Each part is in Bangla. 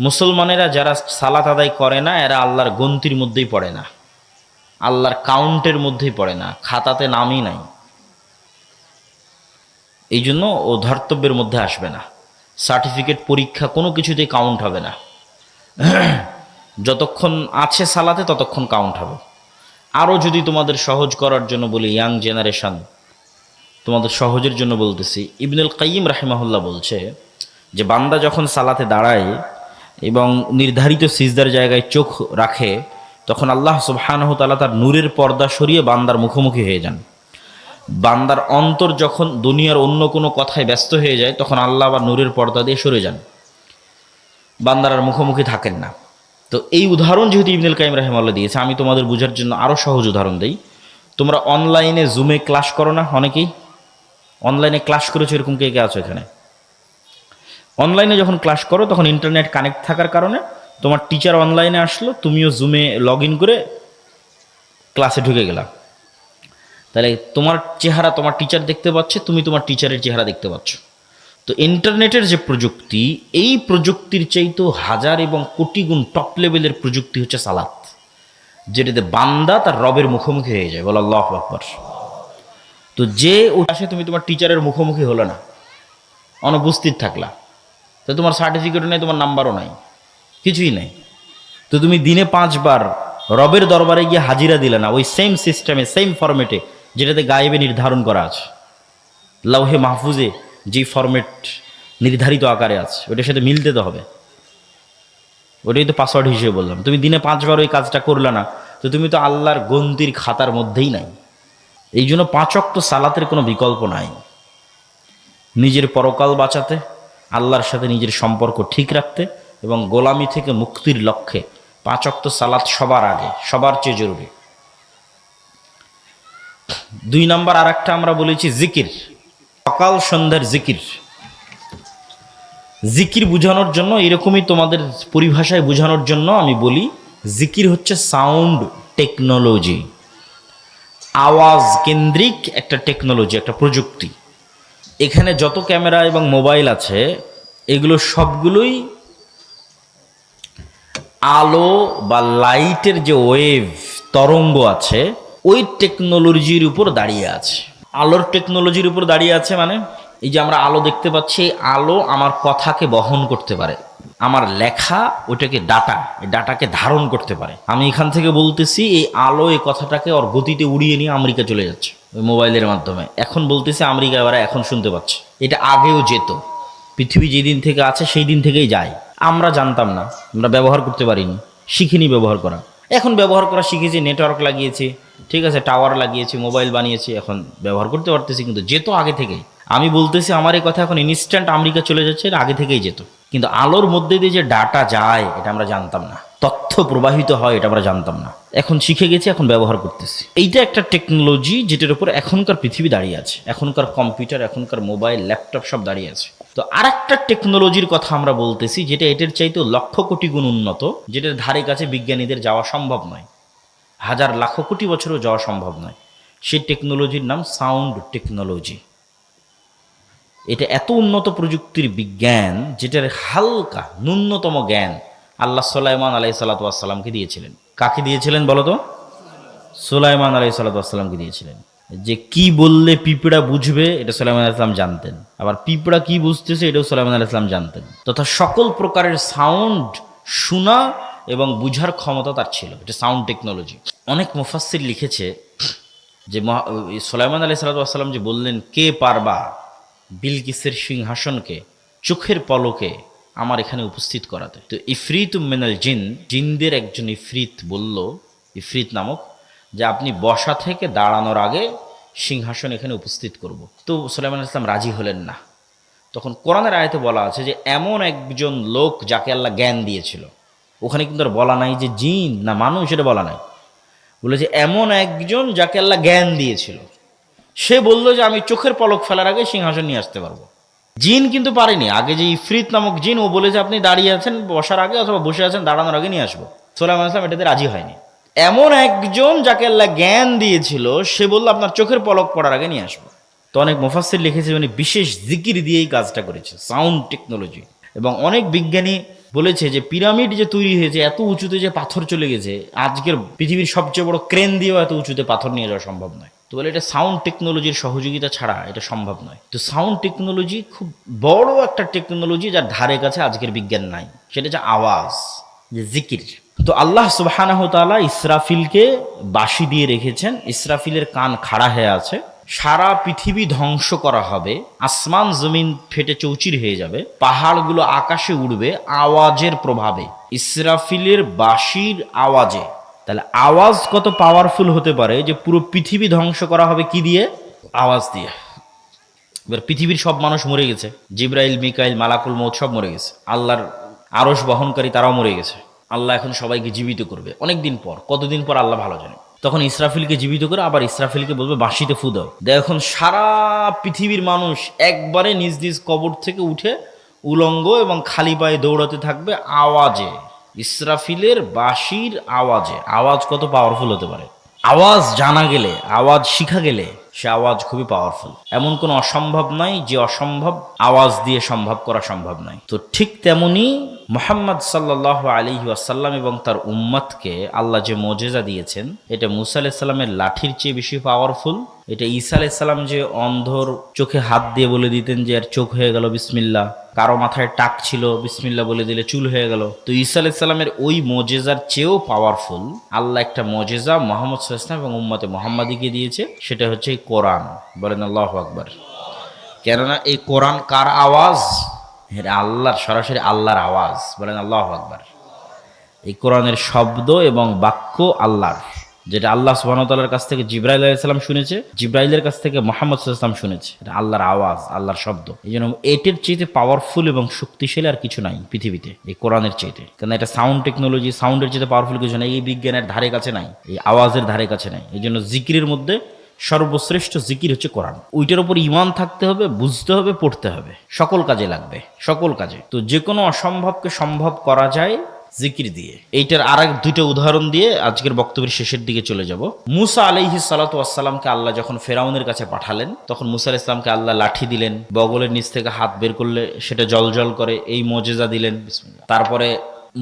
মুসলমানেরা যারা সালাত আদায় করে না এরা আল্লাহর গন্তির মধ্যেই পড়ে না, আল্লাহর কাউন্টের মধ্যেই পড়ে না, খাতাতে নামই নাই। এই জন্য ও ধর্তব্যের মধ্যে আসবে না, সার্টিফিকেট পরীক্ষা কোনো কিছুতেই কাউন্ট হবে না। যতক্ষণ আছে সালাতে ততক্ষণ কাউন্ট হবে। আরও যদি তোমাদের সহজ করার জন্য বলি, ইয়াং জেনারেশন, তোমাদের সহজের জন্য বলতেছি, ইবনুল কাইয়িম রাহিমাহুল্লাহ বলছে যে বান্দা যখন সালাতে দাঁড়ায় এবং নির্ধারিত সিজদার জায়গায় চোখ রাখে, তখন আল্লাহ সুবহানাহু তাআলা তার নূরের পর্দা সরিয়ে বান্দার মুখোমুখি হয়ে যান। বান্দার অন্তর যখন দুনিয়ার অন্য কোনো কথায় ব্যস্ত হয়ে যায়, তখন আল্লাহ আবার নূরের পর্দা দিয়ে সরে যান, বান্দার আর মুখোমুখি থাকেন না। তো এই উদাহরণ যেহেতু ইবনুল কাইয়িম রাহিমাহুল্লাহ দিয়েছে, আমি তোমাদের বোঝার জন্য আরও সহজ উদাহরণ দিই। তোমরা অনলাইনে জুমে ক্লাস করো না? অনেকেই অনলাইনে ক্লাস করেছো, এরকম কে কে আছো এখানে? অনলাইনে যখন ক্লাস করো তখন ইন্টারনেট কানেক্ট থাকার কারণে তোমার টিচার অনলাইনে আসলো, তুমিও জুমে লগ ইন করে ক্লাসে ঢুকে গেলা। তাহলে তোমার চেহারা তোমার টিচার দেখতে পাচ্ছে, তুমি তোমার টিচারের চেহারা দেখতে পাচ্ছ। তো ইন্টারনেটের যে প্রযুক্তি, এই প্রযুক্তির চাইতেও হাজার এবং কোটি গুণ টপ লেভেলের প্রযুক্তি হচ্ছে সালাত, যেটাতে বান্দা তার রবের মুখোমুখি হয়ে যায়। বল আল্লাহু আকবার। তো যে আসে তুমি তোমার টিচারের মুখোমুখি হলো না, অনুপস্থিত থাকলা, তো তোমার সার্টিফিকেটও নেই, তোমার নাম্বারও নাই, কিছুই নেই। তো তুমি দিনে 5 বার রবের দরবারে গিয়ে হাজিরা দিলে না, ওই সেম সিস্টেমে, সেম ফরম্যাটে, যেটাতে গায়েবে নির্ধারণ করা আছে, লাউহে মাহফুজে যেই ফরম্যাট নির্ধারিত আকারে আছে, ওটার সাথে মিলতে তো হবে। ওটাই তো পাসওয়ার্ড হিসেবে বললাম। তুমি দিনে 5 বার ওই কাজটা করলে না, তো তুমি তো আল্লাহর গন্তির খাতার মধ্যেই নাই। এই জন্য 5 ওয়াক্ত সালাতের কোনো বিকল্প নাই। নিজের পরকাল বাঁচাতে, আল্লাহর সাথে নিজের সম্পর্ক ঠিক রাখতে এবং গোলামি থেকে মুক্তির লক্ষ্যে 5 ওয়াক্ত সালাত সবার আগে, সবার চেয়ে জরুরি। 2 নাম্বার আর একটা আমরা বলেছি জিকির, সকাল সন্ধ্যার জিকির। জিকির বোঝানোর জন্য, এরকমই তোমাদের পরিভাষায় বোঝানোর জন্য আমি বলি, জিকির হচ্ছে সাউন্ড টেকনোলজি, আওয়াজ কেন্দ্রিক একটা টেকনোলজি, একটা প্রযুক্তি। এখানে যত ক্যামেরা এবং মোবাইল আছে, এগুলো সবগুলোই আলো বা লাইটের যে ওয়েভ, তরঙ্গ আছে, ওই টেকনোলজির উপর দাঁড়িয়ে আছে। আলোর টেকনোলজির উপর দাঁড়িয়ে আছে মানে, এই যে আমরা আলো দেখতে পাচ্ছি, এই আলো আমার কথাকে বহন করতে পারে, আমার লেখা ওইটাকে ডাটা, এই ডাটাকে ধারণ করতে পারে। আমি এখান থেকে বলতেছি, এই আলো এই কথাটাকে ওর গতিতে উড়িয়ে নিয়ে আমেরিকা চলে যাচ্ছে ওই মোবাইলের মাধ্যমে। এখন বলতেছি আমেরিকা, এবার এখন শুনতে পাচ্ছে। এটা আগেও যেত, পৃথিবী যেদিন থেকে আছে সেই দিন থেকেই যায়। আমরা জানতাম না, আমরা ব্যবহার করতে পারিনি, শিখিনি ব্যবহার করা। এখন ব্যবহার করা শিখেছি, নেটওয়ার্ক লাগিয়েছি, ঠিক আছে, টাওয়ার লাগিয়েছি, মোবাইল বানিয়েছি, এখন ব্যবহার করতে পারতেছি। কিন্তু যেত আগে থেকেই। আমি বলতেছি আমার এই কথা এখন ইনস্ট্যান্ট আমেরিকা চলে যাচ্ছে, এটা আগে থেকেই যেত। কিন্তু আলোর মধ্যে দিয়ে যে ডাটা যায়, এটা আমরা জানতাম না। তথ্য প্রবাহিত হয়, এটা আমরা জানতাম না। এখন শিখে গেছি, এখন ব্যবহার করতেছি। এইটা একটা টেকনোলজি যেটার উপর এখনকার পৃথিবী দাঁড়িয়ে আছে, এখনকার কম্পিউটার, এখনকার মোবাইল, ল্যাপটপ সব দাঁড়িয়ে আছে। তো আরেকটা টেকনোলজির কথা আমরা বলতেছি, যেটা এটার চাইতেও লক্ষ কোটি গুণ উন্নত, যেটার ধারে কাছে বিজ্ঞানীদের যাওয়া সম্ভব নয়, হাজার লাখ কোটি বছরও যাওয়া সম্ভব নয়। সেই টেকনোলজির নাম সাউন্ড টেকনোলজি। এটা এত উন্নত প্রযুক্তির বিজ্ঞান, যেটার হালকা ন্যূনতম জ্ঞান আল্লাহ সুলাইমান আলাইহিসসালাতু ওয়াসসালামকে দিয়েছিলেন। কাকে দিয়েছিলেন বলো তো? সুলাইমান আলাইহিসসালাতু ওয়াসসালামকে দিয়েছিলেন। যে কি বললে পিঁপড়া বুঝবে, এটা সুলাইমান আলাইহিস সালাম জানতেন। আবার পিঁপড়া কি বুঝতেছে, এটাও সুলাইমান আলাইহিস সালাম জানতেন। তথা সকল প্রকারের সাউন্ড শোনা এবং বুঝার ক্ষমতা তার ছিল। এটা সাউন্ড টেকনোলজি। অনেক মুফাসসির লিখেছে যে সুলাইমান আলাইহিসসালাতু ওয়াসসালাম যে বললেন, কে পারবা বিলকিসের সিংহাসনকে চোখের পলকে আমার এখানে উপস্থিত করাতে। তো ইফরিত মিনাল জিন, জিনদের একজন ইফরিত বলল, ইফরিত নামক, যে আপনি বসা থেকে দাঁড়ানোর আগে সিংহাসন এখানে উপস্থিত করব। তো সুলাইমান আলাইহিস সালাম রাজি হলেন না। তখন কোরআনের আয়াতে বলা আছে যে এমন একজন লোক যাকে আল্লাহ জ্ঞান দিয়েছিল। ওখানে কিন্তু আর বলা নাই যে জিন না মানুষ, এটা বলা নাই। বলেছে এমন একজন যাকে আল্লাহ জ্ঞান দিয়েছিল, সে বলল যে আমি চোখের পলক ফেলার আগে সিংহাসন নিয়ে আসতে পারবো। জিন কিন্তু পারেনি। আগে যে ইফরিত নামক জিন, ও বলে যে আপনি দাঁড়িয়ে আছেন বসার আগে, অথবা বসে আছেন দাঁড়ানোর আগে নিয়ে আসবো। সুলাইমান আলাইহিস সালাম এটাতে রাজি হয়নি। এমন একজন যাকে আল্লাহ জ্ঞান দিয়েছিল, সে বলল আপনার চোখের পলক পড়ার আগে নিয়ে আসবো। তো অনেক মুফাসসির লিখেছে, মানে বিশেষ জিকির দিয়েই কাজটা করেছে, সাউন্ড টেকনোলজি। এবং অনেক বিজ্ঞানী বলেছে যে পিরামিড যে তৈরি হয়েছে এত উঁচুতে যে পাথর চলে গেছে, আজকের পৃথিবীর সবচেয়ে বড় ক্রেন দিয়েও এত উঁচুতে পাথর নিয়ে যাওয়া সম্ভব নয়। তো বলে এটা সাউন্ড টেকনোলজির সহযোগিতা ছাড়া এটা সম্ভব নয়। তো সাউন্ড টেকনোলজি খুব বড় একটা টেকনোলজি, যার ধারে কাছে আজকের বিজ্ঞান নাই। সেটা হচ্ছে আওয়াজ, যে জিকির। তো আল্লাহ সুবহানাহু ওয়া তাআলা ইসরাফিলকে বাঁশি দিয়ে রেখেছেন। ইসরাফিলের কান খাড়া হয়ে আছে। সারা পৃথিবী ধ্বংস করা হবে, আসমান জমিন ফেটে চৌচির হয়ে যাবে, পাহাড়গুলো আকাশে উড়বে আওয়াজের প্রভাবে, ইসরাফিলের বাঁশির আওয়াজে। তাহলে আওয়াজ কত পাওয়ারফুল হতে পারে যে পুরো পৃথিবী ধ্বংস করা হবে কি দিয়ে? আওয়াজ দিয়ে। এবার পৃথিবীর সব মানুষ মরে গেছে, জিব্রাইল, মিকাইল, মালাকুল মৌত সব মরে গেছে, আল্লাহর আরশ বহনকারী তারাও মরে গেছে। আল্লাহ এখন সবাইকে জীবিত করবে অনেকদিন পর, কতদিন পর আল্লাহ ভালো জানে। তখন ইসরাফিলকে জীবিত করে আবার ইসরাফিলকে বলবে বাঁশিতে ফু দাও। এখন সারা পৃথিবীর মানুষ একবারে নিজ নিজ কবর থেকে উঠে উলঙ্গ এবং খালি পায়ে দৌড়াতে থাকবে আওয়াজে, ইসরাফিলের বাঁশির আওয়াজে। আওয়াজ কত পাওয়ারফুল হতে পারে! আওয়াজ জানা গেলে, আওয়াজ শিখা গেলে সে আওয়াজ খুবই পাওয়ারফুল। এমন কোনো অসম্ভব নাই যে অসম্ভব আওয়াজ দিয়ে সম্ভব করা সম্ভব নয়। তো ঠিক তেমনি মুহাম্মদ সাল্লাল্লাহু আলাইহি ওয়াসাল্লাম এবং তার উম্মতকে আল্লাহ যে মুজিজা দিয়েছেন, এটা মুসা আলাইহিস সালামের লাঠির চেয়ে বেশি পাওয়ারফুল। এটা ঈসা আলাইহিস সালাম যে অন্ধর চোখে হাত দিয়ে বলে দিতেন যে এর চোখ হয়ে গেল বিসমিল্লাহ, কারো মাথায় টাক ছিল বিসমিল্লাহ বলে দিলে চুল হয়ে গেল। তো ঈসা আলাইহিস সালামের ওই মুজিজার চেয়েও পাওয়ারফুল আল্লাহ একটা মুজিজা মুহাম্মদ সাল্লাল্লাহু আলাইহি ওয়াসাল্লাম এবং উম্মতে মুহাম্মাদিকে দিয়েছে, সেটা হচ্ছে এই কোরআন। বলেন আল্লাহু আকবার। কেননা এই কোরআন কার আওয়াজ? এটা আল্লাহর, সরাসরি আল্লাহর আওয়াজ। বলেন আল্লাহু আকবার। এই কোরআনের শব্দ এবং বাক্য আল্লাহর, যেটা আল্লাহ সুবহানাহু ওয়া তাআলার কাছ থেকে জিবরাইল আলাইহিস সালাম শুনেছে, জিবরাইলের কাছ থেকে মুহাম্মদ সাল্লাল্লাহু আলাইহি ওয়াসাল্লাম শুনেছে। এটা আল্লাহর আওয়াজ, আল্লাহর শব্দ। এই জন্য এটির চাইতে পাওয়ারফুল এবং শক্তিশালী আর কিছু নাই পৃথিবীতে এই কোরআনের চাইতে। কারণ এটা সাউন্ড টেকনোলজি, সাউন্ডের চাইতে পাওয়ারফুল কিছু নাই। এই বিজ্ঞানের ধারে কাছে নাই, এই আওয়াজের ধারে কাছে নাই। এই জন্য জিকিরের মধ্যে সর্বশ্রেষ্ঠ জিকির হচ্ছে কোরআন। ওইটার উপর ঈমান থাকতে হবে, বুঝতে হবে, পড়তে হবে, সকল কাজে লাগবে, সকল কাজে। তো যে কোনো অসম্ভবকে সম্ভব করা যায় জিকির দিয়ে। এইটার আর দুইটা উদাহরণ দিয়ে আজকের বক্তব্যের শেষের দিকে চলে যাব। মুসা আলাইহিস সালাতু ওয়াসসালামকে আল্লাহ যখন ফেরাউনের কাছে পাঠালেন, তখন মুসা আলাইহিস সালামকে আল্লাহ লাঠি দিলেন, বগলের নিচ থেকে হাত বের করলে সেটা জলজল করে, এই মুজিজা দিলেন। তারপরে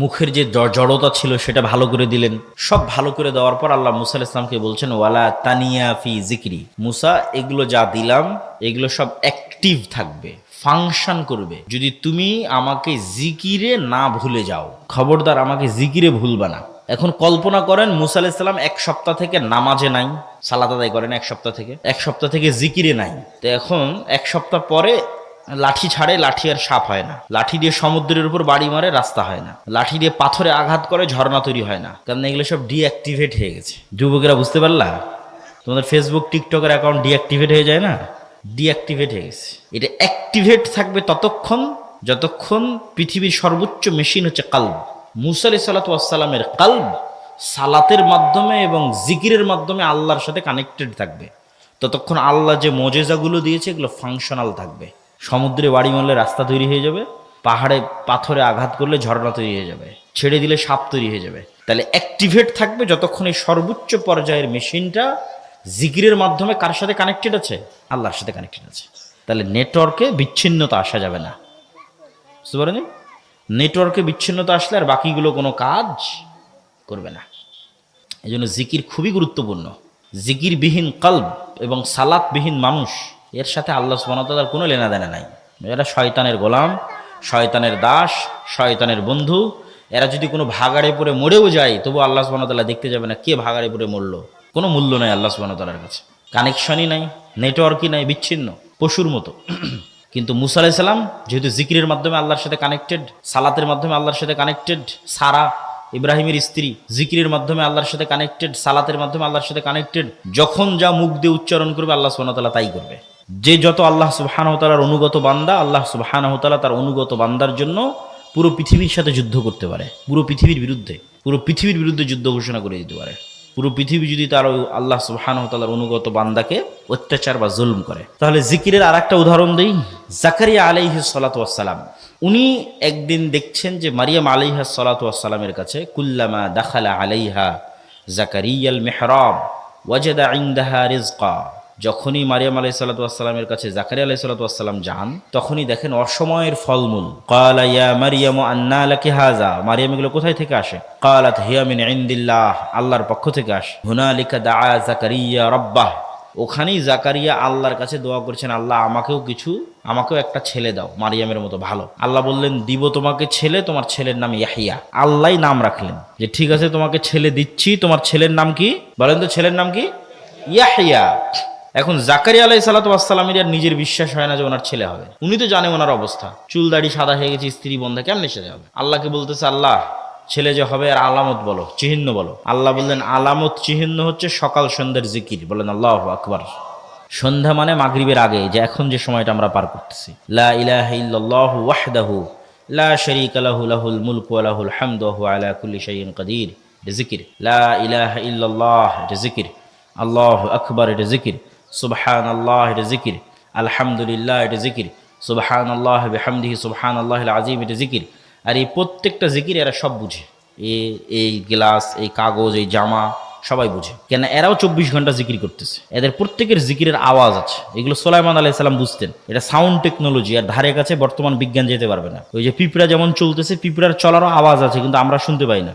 মুখের যে জড়তা ছিল সেটা ভালো করে দিলেন। সব ভালো করে দেওয়ার পর আল্লাহ মুসা আলাইহিস সালামকে বলছেন ওয়ালা তানিয়া ফি জিকরি, মুসা এগুলো যা দিলাম এগুলো সব অ্যাক্টিভ থাকবে, ফাংশন করবে যদি তুমি আমাকে জিকিরে না ভুলে যাও। খবরদার আমাকে জিকিরে ভুলবা না। এখন কল্পনা করেন মুসা আলাইহিস সালাম এক সপ্তাহ থেকে নামাজে নাই, সালাত আদায় করেন এক সপ্তাহ থেকে জিকিরে নাই। তো এখন এক সপ্তাহ পরে লাঠি ছাড়ে, লাঠি আর সাপ হয় না। লাঠি দিয়ে সমুদ্রের উপর বাড়ি মারে, রাস্তা হয় না। লাঠি দিয়ে পাথরে আঘাত করে, ঝর্ণা তৈরি হয় না। কারণ এগুলো সব ডিঅ্যাক্টিভেট হয়ে গেছে। যুবকেরা বুঝতে পারলা? তোমাদের ফেসবুক, টিকটকের অ্যাকাউন্ট ডিঅ্যাক্টিভেট হয়ে যায় না? ডিঅ্যাক্টিভেট হয়ে গেছে। এটা অ্যাক্টিভেট থাকবে ততক্ষণ যতক্ষণ পৃথিবীর সর্বোচ্চ মেশিন হচ্ছে কালব। মুসা আলাইহিস সালাতু ওয়াসসালামের কালব সালাতের মাধ্যমে এবং জিকিরের মাধ্যমে আল্লাহর সাথে কানেক্টেড থাকবে, ততক্ষণ আল্লাহ যে মুজিজাগুলো দিয়েছে এগুলো ফাংশনাল থাকবে। সমুদ্রে বাড়ি মারলে রাস্তা তৈরি হয়ে যাবে, পাহাড়ে পাথরে আঘাত করলে ঝর্ণা তৈরি হয়ে যাবে, ছেড়ে দিলে সাপ তৈরি হয়ে যাবে। তাহলে অ্যাক্টিভেট থাকবে যতক্ষণ এই সর্বোচ্চ পর্যায়ের মেশিনটা জিকিরের মাধ্যমে কার সাথে কানেক্টেড আছে? আল্লাহর সাথে কানেক্টেড আছে। তাহলে নেটওয়ার্কে বিচ্ছিন্নতা আসা যাবে না। বুঝতে পারেন? নেটওয়ার্কে বিচ্ছিন্নতা আসলে আর বাকিগুলো কোনো কাজ করবে না। এই জন্য জিকির খুবই গুরুত্বপূর্ণ। জিকিরবিহীন কলব এবং সালাতবিহীন মানুষ, এর সাথে আল্লাহ সুবহানাহু ওয়া তাআলার কোনো লেনাদেনা নাই। এরা শয়তানের গোলাম, শয়তানের দাস, শয়তানের বন্ধু। এরা যদি কোনো ভাগাড়ে পড়ে মরেও যায় তবু আল্লাহ সুবহানাহু ওয়া তাআলা দেখতে যাবে না কে ভাগাড়ে পড়ে মরলো। কোনো মূল্য নাই আল্লাহ সুবহানাহু ওয়া তাআলার কাছে। কানেকশনই নাই, নেটওয়ার্কই নাই, বিচ্ছিন্ন, পশুর মতো। কিন্তু মুসা আলাইহিস সালাম যেহেতু জিকিরের মাধ্যমে আল্লাহর সাথে কানেক্টেড, সালাতের মাধ্যমে আল্লাহর সাথে কানেক্টেড, সারা ইব্রাহিমের স্ত্রী জিকিরের মাধ্যমে আল্লাহর সাথে কানেক্টেড, সালাতের মাধ্যমে আল্লাহর সাথে কানেক্টেড। যখন যা মুখ দিয়ে উচ্চারণ করবে আল্লাহ সুবহানাহু ওয়া তাআলা তাই করবে। যে যত আল্লাহ সুবহানাহু ওয়া তাআলার অনুগত বান্দা, আল্লাহ সুবহানাহু ওয়া তাআলা তার অনুগত বান্দার জন্য পুরো পৃথিবীর সাথে যুদ্ধ করতে পারে, পুরো পৃথিবীর বিরুদ্ধে যুদ্ধ ঘোষণা করে দিতে পারে। পুরো পৃথিবী যদি তার আল্লাহ সুবহানাহু ওয়া তাআলার অনুগত বান্দাকে অত্যাচার বা জুলম করে। তাহলে জিকিরের আরেকটা উদাহরণ দেই। জাকারিয়া আলাইহিস সালাতু ওয়াসসালাম, উনি একদিন দেখছেন যে মারিয়াম আলাইহিস সালাতু ওয়াসসালামের কাছে কুল্লামা দাখালা আলাইহা জাকারিয়াল মিহরাব ওয়াজাদা ইনদাহা রিজকা যখনই মারিয়াম আলাইহিসসালামের কাছে জাকারিয়া আলাইহিসসালাম যান, তখনই দেখেন অসময়ের ফলমূল। ক্বালা ইয়া মারিয়ামু আন্না লাকি হাযা, মারিয়াম এগুলো কোথায় থেকে আসে? ক্বালাত হিয়া মিন ইনদিল্লাহ, আল্লাহর পক্ষ থেকে আসে। হুনালিকা দাআ জাকারিয়া রাব্বাহ, ওখানেই জাকারিয়া আল্লাহর কাছে দোয়া করছেন, আল্লাহ আমাকেও একটা ছেলে দাও মারিয়ামের মতো ভালো। আল্লাহ বললেন, দিব তোমাকে ছেলে, তোমার ছেলের নাম ইয়াহিয়া। আল্লাহই নাম রাখলেন যে ঠিক আছে তোমাকে ছেলে দিচ্ছি, তোমার ছেলের নাম কি বলেন তো? ছেলের নাম কি? ইয়াহিয়া। এখন জাকারিয়া আলাইহিসসালামের আর নিজের বিশ্বাস হয় না যে ওনার ছেলে হবে। উনি তো জানে ওনার অবস্থা, চুল দাড়ি সাদা হয়ে গেছে, স্ত্রী বন্ধা, কেমনে ছেলে হবে? আল্লাহকে বলতেছে, আল্লাহ ছেলে যে হবে আর আলামত বলো, চিহ্ন বলো। আল্লাহ বললেন, আলামত চিহ্ন হচ্ছে সকাল সন্ধ্যার জিকির। বলেন আল্লাহু আকবার। সন্ধ্যা মানে মাগরিবের আগে, যে এখন যে সময়টা আমরা পার করতেছি। লা ইলাহা ইল্লাল্লাহু ওয়াহদাহু লা শারীকা লাহু লাহুল মুলকু ওয়া লাহুল হামদু ওয়া হুয়া আলা কুল্লি শাইইন কাদির, এটা জিকির। লা ইলাহা ইল্লাল্লাহ, এটা জিকির। আল্লাহু আকবার, এটা জিকির। সুবহানাল্লাহ, এটা জিকির। আলহামদুলিল্লাহ, এটা জিকির। সুবহানাল্লাহ বিহামদিহি সুবহানাল্লাহিল আযীম, এটা জিকির। আর এই প্রত্যেকটা জিকির এরা সব বুঝে। এই গ্লাস, এই কাগজ, এই জামা সবাই বুঝে, কেন এরাও 24 ঘন্টা জিকির করতেছে। এদের প্রত্যেকের জিকিরের আওয়াজ আছে। এগুলো সুলাইমান আলাইহিস সালাম বুঝতেন। এটা সাউন্ড টেকনোলজি, আর ধারে কাছে বর্তমান বিজ্ঞান যেতে পারবে না। ওই যে পিঁপড়া যেমন চলতেছে, পিঁপড়ার চলারও আওয়াজ আছে, কিন্তু আমরা শুনতে পাই না।